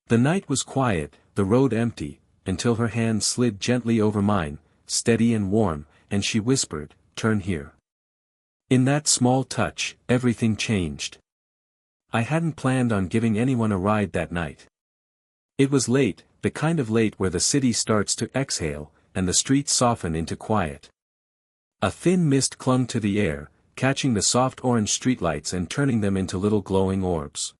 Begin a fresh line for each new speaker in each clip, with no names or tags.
The night was quiet, the road empty, until her hand slid gently over mine, steady and warm, and she whispered, "Turn here." In that small touch, everything changed. I hadn't planned on giving anyone a ride that night. It was late, the kind of late where the city starts to exhale, and the streets soften into quiet. A thin mist clung to the air, catching the soft orange streetlights and turning them into little glowing orbs.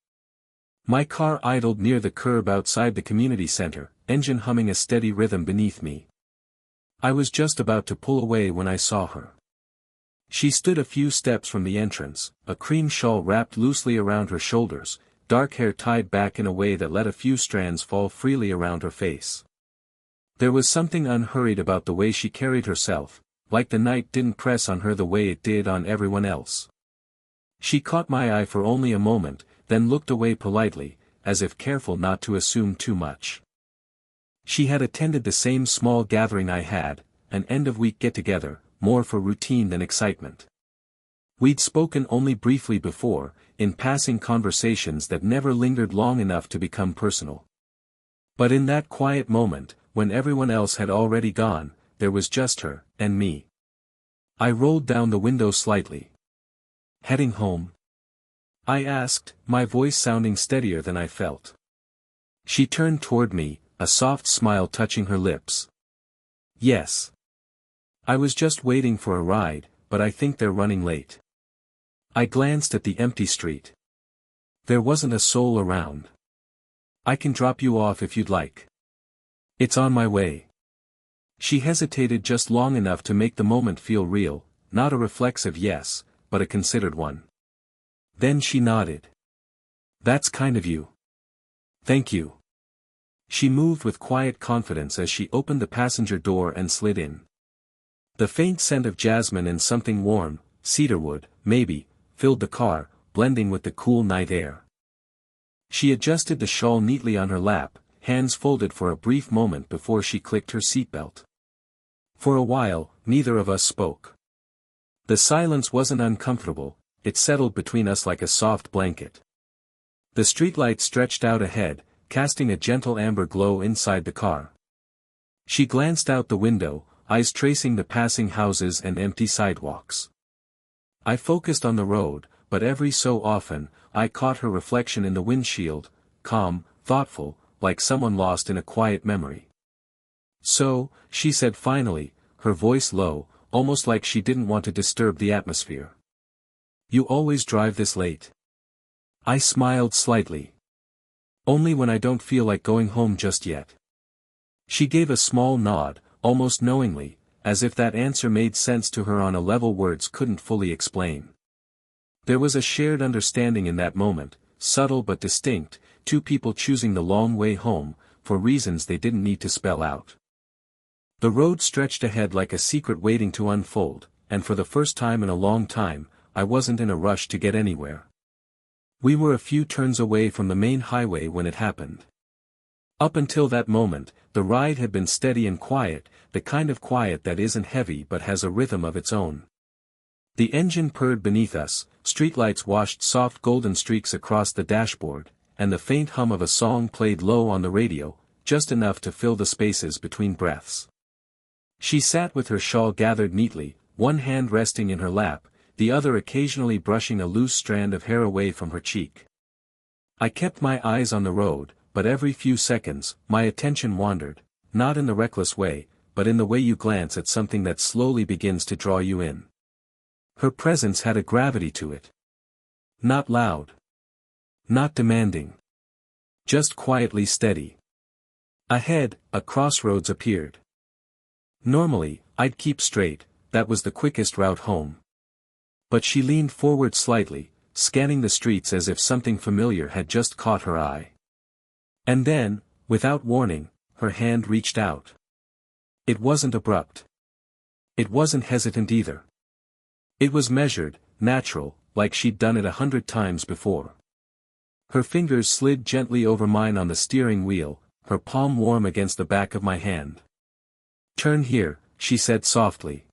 My car idled near the curb outside the community center, engine humming a steady rhythm beneath me. I was just about to pull away when I saw her. She stood a few steps from the entrance, a cream shawl wrapped loosely around her shoulders, dark hair tied back in a way that let a few strands fall freely around her face. There was something unhurried about the way she carried herself, like the night didn't press on her the way it did on everyone else. She caught my eye for only a moment, then looked away politely, as if careful not to assume too much. She had attended the same small gathering I had, an end-of-week get-together, more for routine than excitement. We'd spoken only briefly before, in passing conversations that never lingered long enough to become personal. But in that quiet moment, when everyone else had already gone, there was just her, and me. I rolled down the window slightly. "Heading home?" I asked, my voice sounding steadier than I felt. She turned toward me, a soft smile touching her lips. "Yes. I was just waiting for a ride, but I think they're running late." I glanced at the empty street. There wasn't a soul around. "I can drop you off if you'd like." "It's on my way." She hesitated just long enough to make the moment feel real, not a reflexive yes, but a considered one. Then she nodded. "That's kind of you." "Thank you." She moved with quiet confidence as she opened the passenger door and slid in. The faint scent of jasmine and something warm, cedarwood, maybe, filled the car, blending with the cool night air. She adjusted the shawl neatly on her lap, hands folded for a brief moment before she clicked her seatbelt. For a while, neither of us spoke. The silence wasn't uncomfortable, it settled between us like a soft blanket. The streetlight stretched out ahead, casting a gentle amber glow inside the car. She glanced out the window, eyes tracing the passing houses and empty sidewalks. I focused on the road, but every so often, I caught her reflection in the windshield, calm, thoughtful, like someone lost in a quiet memory. "So," she said finally, her voice low, almost like she didn't want to disturb the atmosphere. "You always drive this late?" I smiled slightly. "Only when I don't feel like going home just yet." She gave a small nod, almost knowingly, as if that answer made sense to her on a level words couldn't fully explain. There was a shared understanding in that moment, subtle but distinct, two people choosing the long way home, for reasons they didn't need to spell out. The road stretched ahead like a secret waiting to unfold, and for the first time in a long time, I wasn't in a rush to get anywhere. We were a few turns away from the main highway when it happened. Up until that moment, the ride had been steady and quiet, the kind of quiet that isn't heavy but has a rhythm of its own. The engine purred beneath us, streetlights washed soft golden streaks across the dashboard, and the faint hum of a song played low on the radio, just enough to fill the spaces between breaths. She sat with her shawl gathered neatly, one hand resting in her lap, the other occasionally brushing a loose strand of hair away from her cheek. I kept my eyes on the road, but every few seconds, my attention wandered, not in the reckless way, but in the way you glance at something that slowly begins to draw you in. Her presence had a gravity to it. Not loud. Not demanding. Just quietly steady. Ahead, a crossroads appeared. Normally, I'd keep straight, that was the quickest route home. But she leaned forward slightly, scanning the streets as if something familiar had just caught her eye. And then, without warning, her hand reached out. It wasn't abrupt. It wasn't hesitant either. It was measured, natural, like she'd done it 100 times before. Her fingers slid gently over mine on the steering wheel, her palm warm against the back of my hand. "Turn here," she said softly.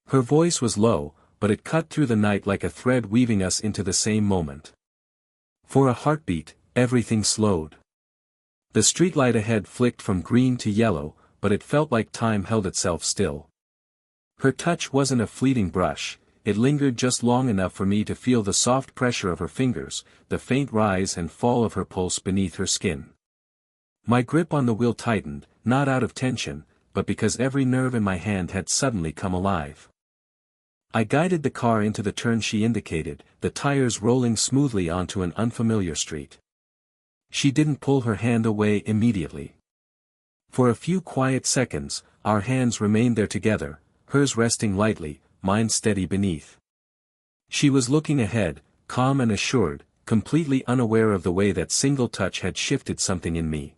Her voice was low, but it cut through the night like a thread weaving us into the same moment. For a heartbeat, everything slowed. The streetlight ahead flicked from green to yellow, but it felt like time held itself still. Her touch wasn't a fleeting brush, it lingered just long enough for me to feel the soft pressure of her fingers, the faint rise and fall of her pulse beneath her skin. My grip on the wheel tightened, not out of tension, but because every nerve in my hand had suddenly come alive. I guided the car into the turn she indicated, the tires rolling smoothly onto an unfamiliar street. She didn't pull her hand away immediately. For a few quiet seconds, our hands remained there together, hers resting lightly, mine steady beneath. She was looking ahead, calm and assured, completely unaware of the way that single touch had shifted something in me.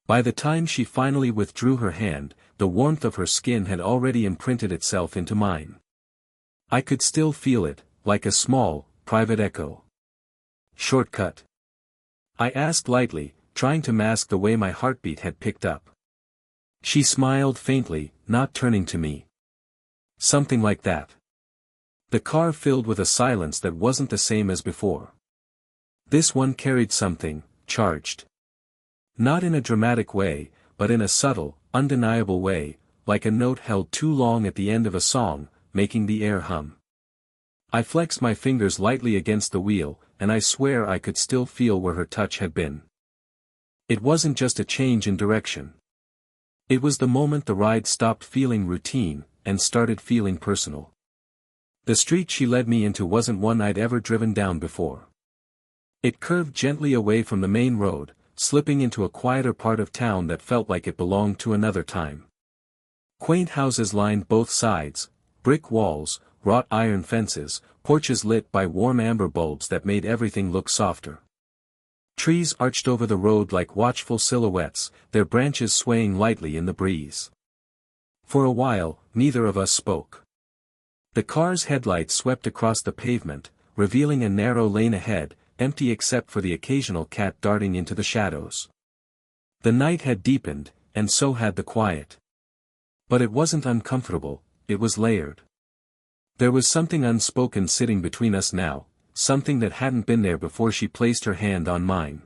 By the time she finally withdrew her hand, the warmth of her skin had already imprinted itself into mine. I could still feel it, like a small, private echo. "Shortcut?" I asked lightly, trying to mask the way my heartbeat had picked up. She smiled faintly, not turning to me. "Something like that." The car filled with a silence that wasn't the same as before. This one carried something, charged. Not in a dramatic way, but in a subtle, undeniable way, like a note held too long at the end of a song, making the air hum. I flexed my fingers lightly against the wheel, and I swear I could still feel where her touch had been. It wasn't just a change in direction. It was the moment the ride stopped feeling routine, and started feeling personal. The street she led me into wasn't one I'd ever driven down before. It curved gently away from the main road, slipping into a quieter part of town that felt like it belonged to another time. Quaint houses lined both sides, brick walls, wrought iron fences, porches lit by warm amber bulbs that made everything look softer. Trees arched over the road like watchful silhouettes, their branches swaying lightly in the breeze. For a while, neither of us spoke. The car's headlights swept across the pavement, revealing a narrow lane ahead, empty except for the occasional cat darting into the shadows. The night had deepened, and so had the quiet. But it wasn't uncomfortable, it was layered. There was something unspoken sitting between us now, something that hadn't been there before she placed her hand on mine.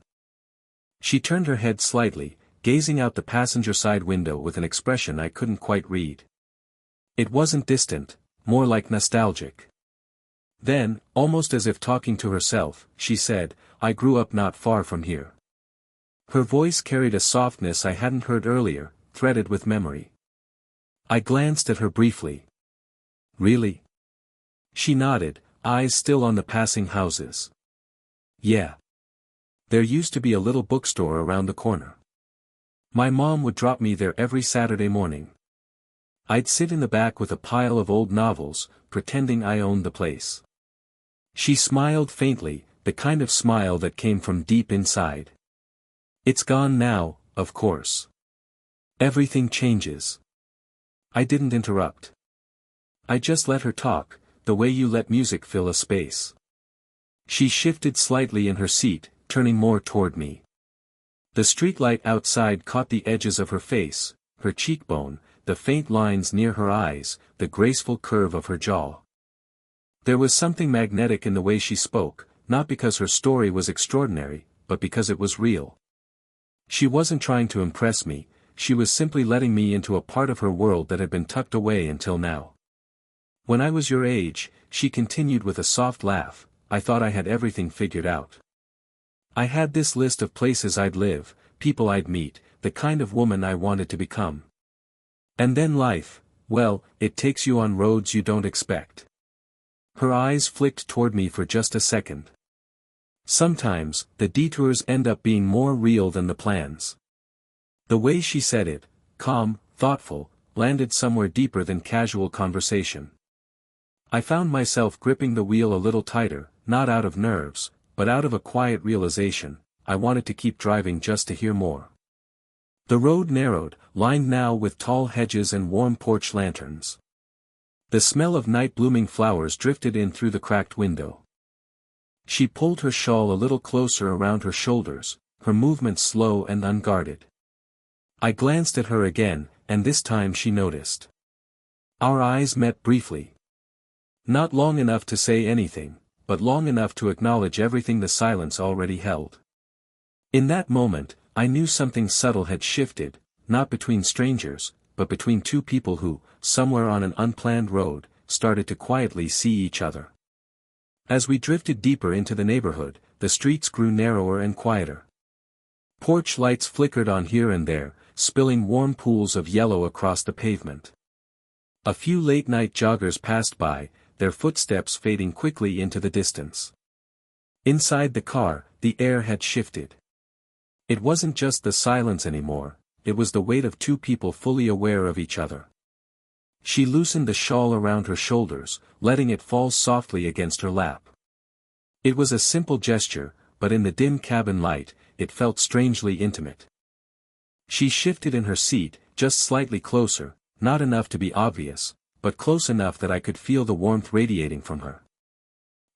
She turned her head slightly, gazing out the passenger side window with an expression I couldn't quite read. It wasn't distant, more like nostalgic. Then, almost as if talking to herself, she said, "I grew up not far from here." Her voice carried a softness I hadn't heard earlier, threaded with memory. I glanced at her briefly. "Really?" She nodded, eyes still on the passing houses. "Yeah. There used to be a little bookstore around the corner. My mom would drop me there every Saturday morning. I'd sit in the back with a pile of old novels, pretending I owned the place." She smiled faintly, the kind of smile that came from deep inside. "It's gone now, of course. Everything changes." I didn't interrupt. I just let her talk, the way you let music fill a space. She shifted slightly in her seat, turning more toward me. The streetlight outside caught the edges of her face, her cheekbone, the faint lines near her eyes, the graceful curve of her jaw. There was something magnetic in the way she spoke, not because her story was extraordinary, but because it was real. She wasn't trying to impress me, she was simply letting me into a part of her world that had been tucked away until now. "When I was your age," she continued with a soft laugh, "I thought I had everything figured out. I had this list of places I'd live, people I'd meet, the kind of woman I wanted to become. And then life, well, it takes you on roads you don't expect." Her eyes flicked toward me for just a second. Sometimes, the detours end up being more real than the plans. The way she said it, calm, thoughtful, landed somewhere deeper than casual conversation. I found myself gripping the wheel a little tighter, not out of nerves, but out of a quiet realization, I wanted to keep driving just to hear more. The road narrowed, lined now with tall hedges and warm porch lanterns. The smell of night-blooming flowers drifted in through the cracked window. She pulled her shawl a little closer around her shoulders, her movements slow and unguarded. I glanced at her again, and this time she noticed. Our eyes met briefly. Not long enough to say anything, but long enough to acknowledge everything the silence already held. In that moment, I knew something subtle had shifted, not between strangers, but between two people who, somewhere on an unplanned road, started to quietly see each other. As we drifted deeper into the neighborhood, the streets grew narrower and quieter. Porch lights flickered on here and there, spilling warm pools of yellow across the pavement. A few late-night joggers passed by, their footsteps fading quickly into the distance. Inside the car, the air had shifted. It wasn't just the silence anymore, it was the weight of two people fully aware of each other. She loosened the shawl around her shoulders, letting it fall softly against her lap. It was a simple gesture, but in the dim cabin light, it felt strangely intimate. She shifted in her seat, just slightly closer, not enough to be obvious, but close enough that I could feel the warmth radiating from her.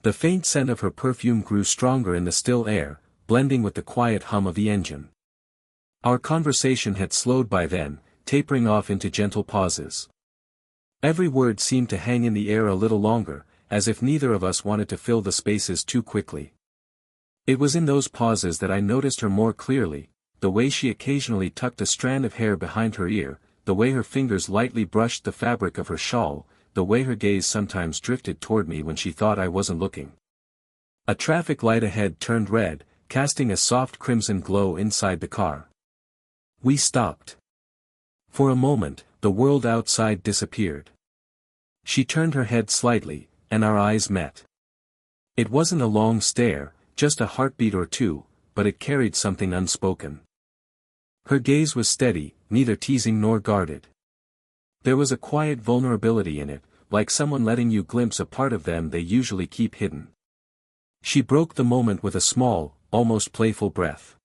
The faint scent of her perfume grew stronger in the still air, blending with the quiet hum of the engine. Our conversation had slowed by then, tapering off into gentle pauses. Every word seemed to hang in the air a little longer, as if neither of us wanted to fill the spaces too quickly. It was in those pauses that I noticed her more clearly, the way she occasionally tucked a strand of hair behind her ear, the way her fingers lightly brushed the fabric of her shawl, the way her gaze sometimes drifted toward me when she thought I wasn't looking. A traffic light ahead turned red, casting a soft crimson glow inside the car. We stopped. For a moment, the world outside disappeared. She turned her head slightly, and our eyes met. It wasn't a long stare, just a heartbeat or two, but it carried something unspoken. Her gaze was steady, neither teasing nor guarded. There was a quiet vulnerability in it, like someone letting you glimpse a part of them they usually keep hidden. She broke the moment with a small, almost playful breath.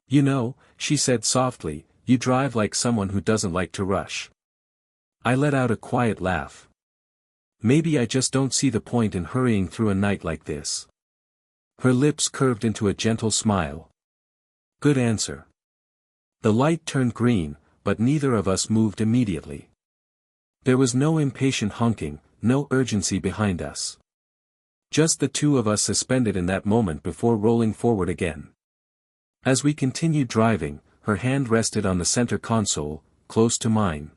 "You know," she said softly, "you drive like someone who doesn't like to rush." I let out a quiet laugh. Maybe I just don't see the point in hurrying through a night like this. Her lips curved into a gentle smile. "Good answer." The light turned green, but neither of us moved immediately. There was no impatient honking, no urgency behind us. Just the two of us suspended in that moment before rolling forward again. As we continued driving, her hand rested on the center console, close to mine.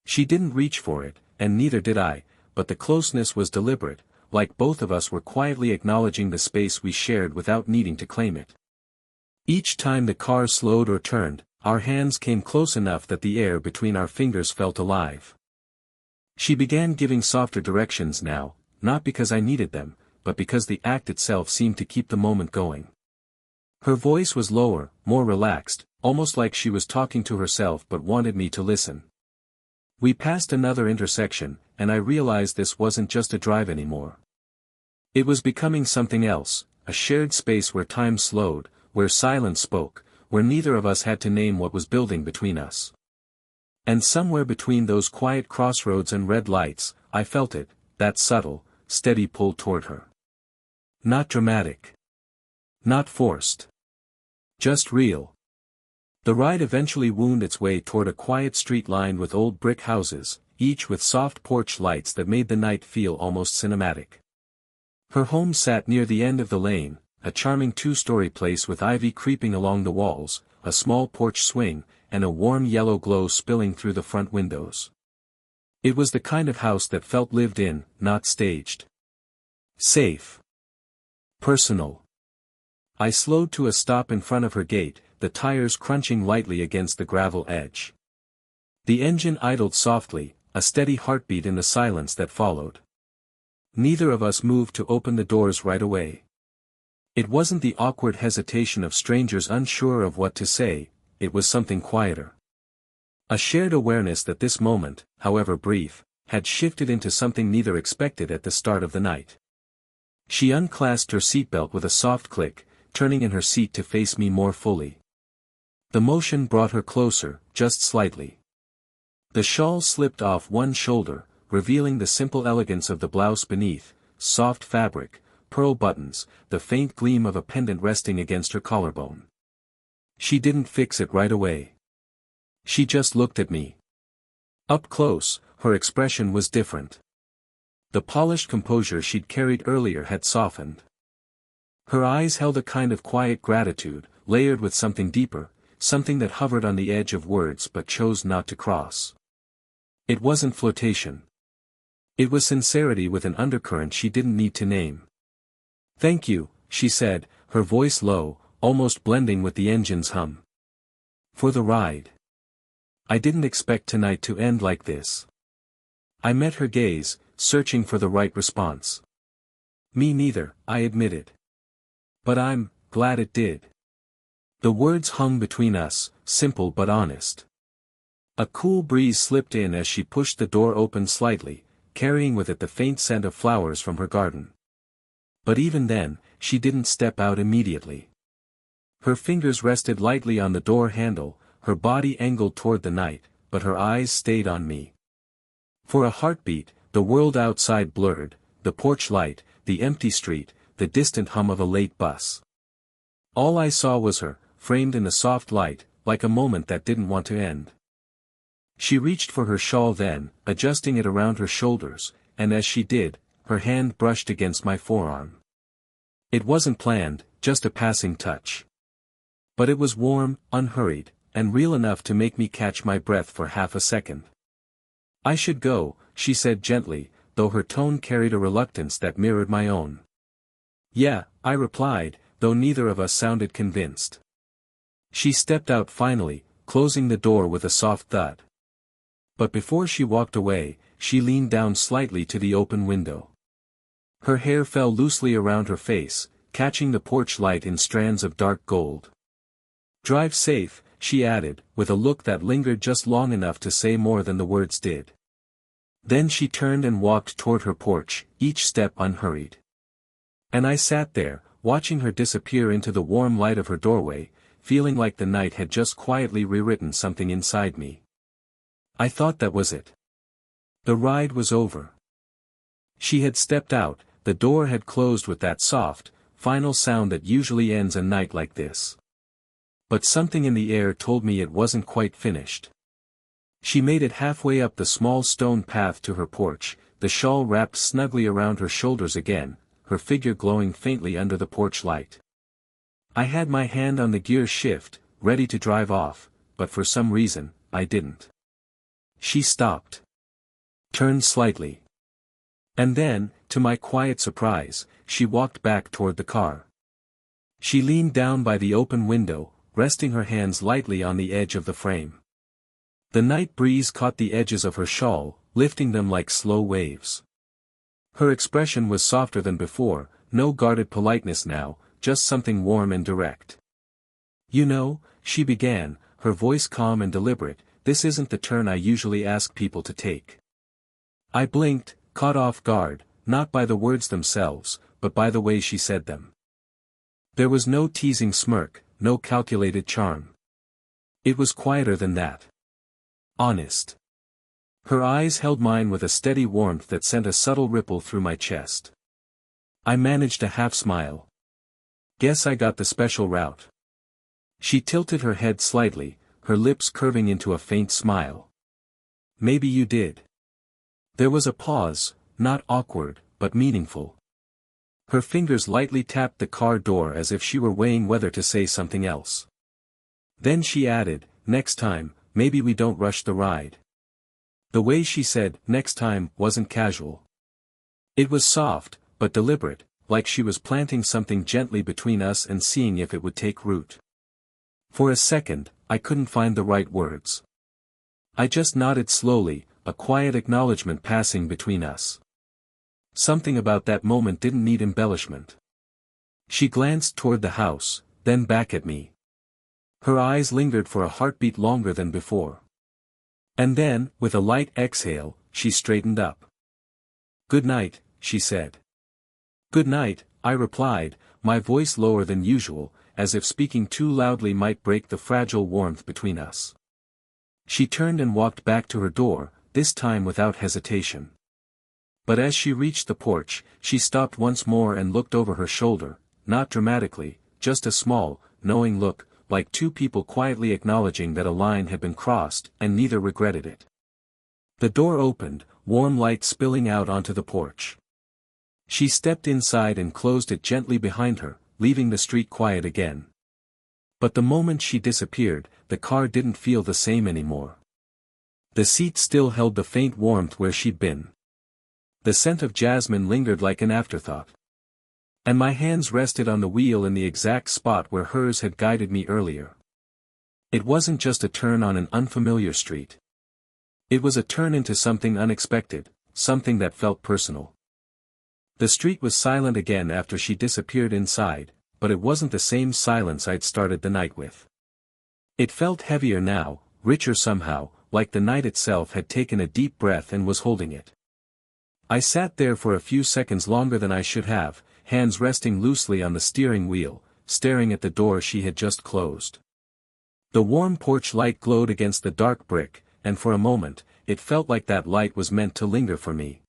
She didn't reach for it, and neither did I, but the closeness was deliberate, like both of us were quietly acknowledging the space we shared without needing to claim it. Each time the car slowed or turned, our hands came close enough that the air between our fingers felt alive. She began giving softer directions now, not because I needed them, but because the act itself seemed to keep the moment going. Her voice was lower, more relaxed, almost like she was talking to herself but wanted me to listen. We passed another intersection, and I realized this wasn't just a drive anymore. It was becoming something else, a shared space where time slowed, where silence spoke, where neither of us had to name what was building between us. And somewhere between those quiet crossroads and red lights, I felt it, that subtle, steady pull toward her. Not dramatic. Not forced. Just real. The ride eventually wound its way toward a quiet street lined with old brick houses, each with soft porch lights that made the night feel almost cinematic. Her home sat near the end of the lane, a charming two-story place with ivy creeping along the walls, a small porch swing, and a warm yellow glow spilling through the front windows. It was the kind of house that felt lived in, not staged. Safe. Personal. I slowed to a stop in front of her gate, the tires crunching lightly against the gravel edge. The engine idled softly, a steady heartbeat in the silence that followed. Neither of us moved to open the doors right away. It wasn't the awkward hesitation of strangers unsure of what to say, it was something quieter. A shared awareness that this moment, however brief, had shifted into something neither expected at the start of the night. She unclasped her seatbelt with a soft click, turning in her seat to face me more fully. The motion brought her closer, just slightly. The shawl slipped off one shoulder, revealing the simple elegance of the blouse beneath, soft fabric, pearl buttons, the faint gleam of a pendant resting against her collarbone. She didn't fix it right away. She just looked at me. Up close, her expression was different. The polished composure she'd carried earlier had softened. Her eyes held a kind of quiet gratitude, layered with something deeper, something that hovered on the edge of words but chose not to cross. It wasn't flirtation. It was sincerity with an undercurrent she didn't need to name. "Thank you," she said, her voice low, almost blending with the engine's hum. "For the ride. I didn't expect tonight to end like this." I met her gaze, searching for the right response. "Me neither," I admitted. "But I'm glad it did." The words hung between us, simple but honest. A cool breeze slipped in as she pushed the door open slightly, carrying with it the faint scent of flowers from her garden. But even then, she didn't step out immediately. Her fingers rested lightly on the door handle, her body angled toward the night, but her eyes stayed on me. For a heartbeat, the world outside blurred, the porch light, the empty street, the distant hum of a late bus. All I saw was her, framed in the soft light, like a moment that didn't want to end. She reached for her shawl then, adjusting it around her shoulders, and as she did, her hand brushed against my forearm. It wasn't planned, just a passing touch. But it was warm, unhurried, and real enough to make me catch my breath for half a second. "I should go," she said gently, though her tone carried a reluctance that mirrored my own. "Yeah," I replied, though neither of us sounded convinced. She stepped out finally, closing the door with a soft thud. But before she walked away, she leaned down slightly to the open window. Her hair fell loosely around her face, catching the porch light in strands of dark gold. "Drive safe," she added, with a look that lingered just long enough to say more than the words did. Then she turned and walked toward her porch, each step unhurried. And I sat there, watching her disappear into the warm light of her doorway, feeling like the night had just quietly rewritten something inside me. I thought that was it. The ride was over. She had stepped out, the door had closed with that soft, final sound that usually ends a night like this. But something in the air told me it wasn't quite finished. She made it halfway up the small stone path to her porch, the shawl wrapped snugly around her shoulders again, her figure glowing faintly under the porch light. I had my hand on the gear shift, ready to drive off, but for some reason, I didn't. She stopped. Turned slightly. And then, to my quiet surprise, she walked back toward the car. She leaned down by the open window, resting her hands lightly on the edge of the frame. The night breeze caught the edges of her shawl, lifting them like slow waves. Her expression was softer than before, no guarded politeness now, just something warm and direct. "You know," she began, her voice calm and deliberate, "this isn't the turn I usually ask people to take." I blinked, caught off guard, not by the words themselves, but by the way she said them. There was no teasing smirk, no calculated charm. It was quieter than that. Honest. Her eyes held mine with a steady warmth that sent a subtle ripple through my chest. I managed a half smile. "Guess I got the special route." She tilted her head slightly, her lips curving into a faint smile. "Maybe you did." There was a pause, not awkward, but meaningful. Her fingers lightly tapped the car door as if she were weighing whether to say something else. Then she added, "Next time, maybe we don't rush the ride." The way she said, "next time," wasn't casual. It was soft, but deliberate, like she was planting something gently between us and seeing if it would take root. For a second, I couldn't find the right words. I just nodded slowly, a quiet acknowledgement passing between us. Something about that moment didn't need embellishment. She glanced toward the house, then back at me. Her eyes lingered for a heartbeat longer than before. And then, with a light exhale, she straightened up. "Good night," she said. "Good night," I replied, my voice lower than usual, as if speaking too loudly might break the fragile warmth between us. She turned and walked back to her door, this time without hesitation. But as she reached the porch, she stopped once more and looked over her shoulder, not dramatically, just a small, knowing look, like two people quietly acknowledging that a line had been crossed, and neither regretted it. The door opened, warm light spilling out onto the porch. She stepped inside and closed it gently behind her, leaving the street quiet again. But the moment she disappeared, the car didn't feel the same anymore. The seat still held the faint warmth where she'd been. The scent of jasmine lingered like an afterthought. And my hands rested on the wheel in the exact spot where hers had guided me earlier. It wasn't just a turn on an unfamiliar street. It was a turn into something unexpected, something that felt personal. The street was silent again after she disappeared inside, but it wasn't the same silence I'd started the night with. It felt heavier now, richer somehow, like the night itself had taken a deep breath and was holding it. I sat there for a few seconds longer than I should have, hands resting loosely on the steering wheel, staring at the door she had just closed. The warm porch light glowed against the dark brick, and for a moment, it felt like that light was meant to linger for me.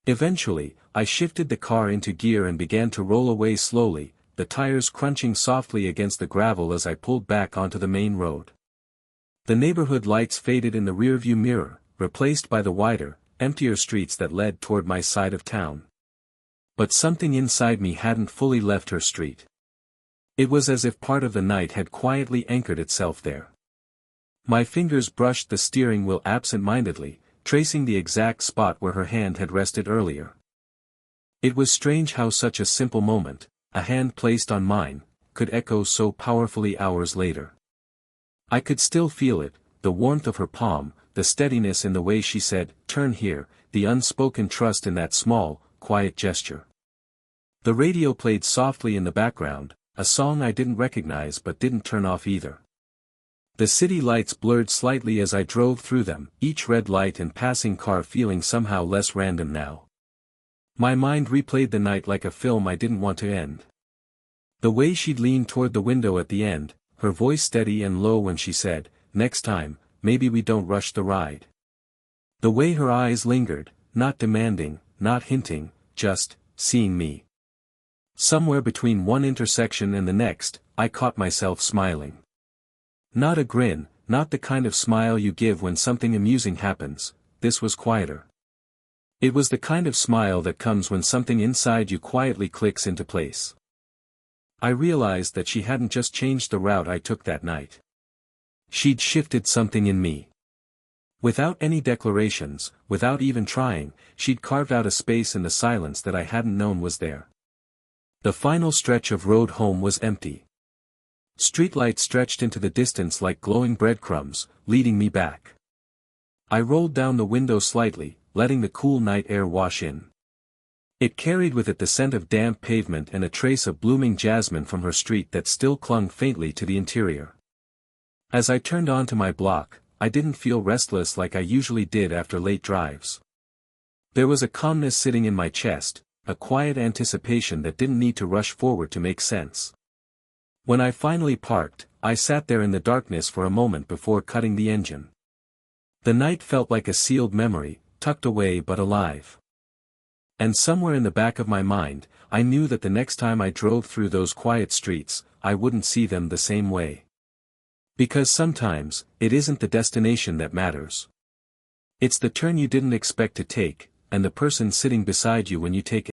Eventually, I shifted the car into gear and began to roll away slowly, the tires crunching softly against the gravel as I pulled back onto the main road. The neighborhood lights faded in the rearview mirror, replaced by the wider, emptier streets that led toward my side of town. But something inside me hadn't fully left her street. It was as if part of the night had quietly anchored itself there. My fingers brushed the steering wheel absent-mindedly, tracing the exact spot where her hand had rested earlier. It was strange how such a simple moment, a hand placed on mine, could echo so powerfully hours later. I could still feel it, the warmth of her palm, the steadiness in the way she said, "Turn here," the unspoken trust in that small, quiet gesture. The radio played softly in the background, a song I didn't recognize but didn't turn off either. The city lights blurred slightly as I drove through them, each red light and passing car feeling somehow less random now. My mind replayed the night like a film I didn't want to end. The way she'd leaned toward the window at the end, her voice steady and low when she said, "Next time, maybe we don't rush the ride." The way her eyes lingered, not demanding, not hinting, just seeing me. Somewhere between one intersection and the next, I caught myself smiling. Not a grin, not the kind of smile you give when something amusing happens, this was quieter. It was the kind of smile that comes when something inside you quietly clicks into place. I realized that she hadn't just changed the route I took that night. She'd shifted something in me. Without any declarations, without even trying, she'd carved out a space in the silence that I hadn't known was there. The final stretch of road home was empty. Streetlights stretched into the distance like glowing breadcrumbs, leading me back. I rolled down the window slightly, letting the cool night air wash in. It carried with it the scent of damp pavement and a trace of blooming jasmine from her street that still clung faintly to the interior. As I turned onto my block, I didn't feel restless like I usually did after late drives. There was a calmness sitting in my chest, a quiet anticipation that didn't need to rush forward to make sense. When I finally parked, I sat there in the darkness for a moment before cutting the engine. The night felt like a sealed memory, tucked away but alive. And somewhere in the back of my mind, I knew that the next time I drove through those quiet streets, I wouldn't see them the same way. Because sometimes, it isn't the destination that matters. It's the turn you didn't expect to take, and the person sitting beside you when you take it.